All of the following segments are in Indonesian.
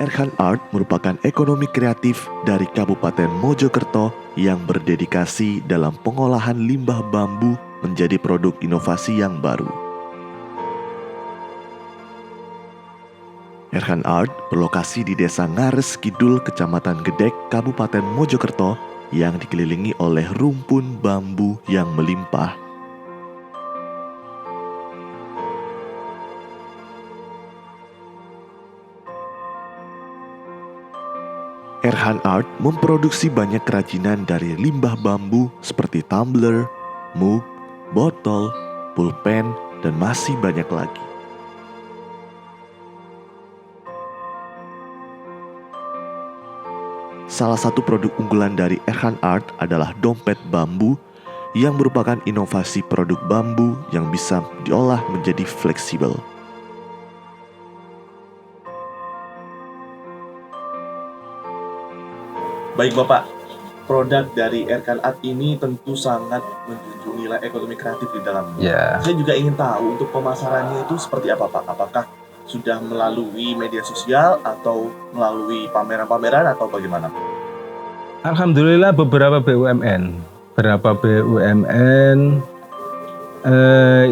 Erhan Art merupakan ekonomi kreatif dari Kabupaten Mojokerto yang berdedikasi dalam pengolahan limbah bambu menjadi produk inovasi yang baru. Erhan Art berlokasi di Desa Ngares Kidul, Kecamatan Gedek, Kabupaten Mojokerto yang dikelilingi oleh rumpun bambu yang melimpah. Erhan Art memproduksi banyak kerajinan dari limbah bambu seperti tumbler, mug, botol, pulpen, dan masih banyak lagi. Salah satu produk unggulan dari Erhan Art adalah dompet bambu yang merupakan inovasi produk bambu yang bisa diolah menjadi fleksibel. Baik Bapak, produk dari Erhan Art ini tentu sangat menjunjung nilai ekonomi kreatif di dalamnya. Ya. Saya juga ingin tahu untuk pemasarannya itu seperti apa Pak? Apakah sudah melalui media sosial atau melalui pameran-pameran atau bagaimana? Alhamdulillah beberapa BUMN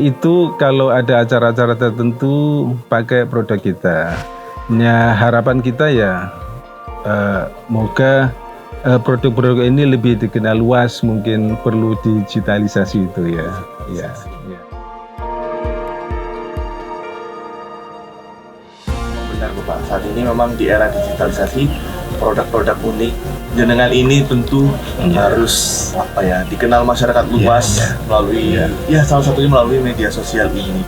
itu kalau ada acara-acara tertentu pakai produk kita. Ya, harapan kita ya moga produk-produk ini lebih dikenal luas, mungkin perlu digitalisasi itu ya. Benar Bapak, saat ini memang di era digitalisasi produk-produk unik jenengan ini tentu harus dikenal masyarakat luas melalui salah satunya melalui media sosial ini.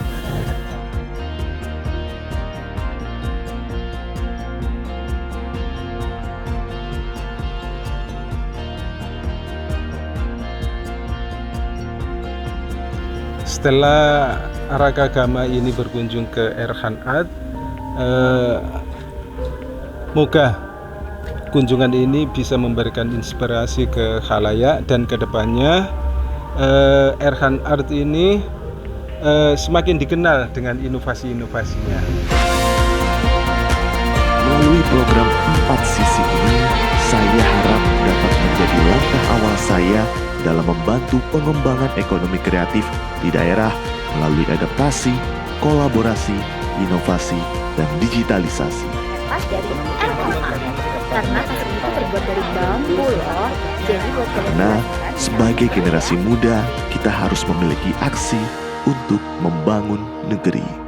Setelah Raka Gama ini berkunjung ke Erhan Art, moga kunjungan ini bisa memberikan inspirasi ke khalayak dan kedepannya Erhan Art ini semakin dikenal dengan inovasi-inovasinya. Melalui program 4 sisi ini, saya harap dapat menjadi langkah awal saya dalam membantu pengembangan ekonomi kreatif di daerah melalui adaptasi, kolaborasi, inovasi, dan digitalisasi. Dari Erhan Art, karena tas itu terbuat dari bambu loh. Jadi buat Karena sebagai generasi muda, kita harus memiliki aksi untuk membangun negeri.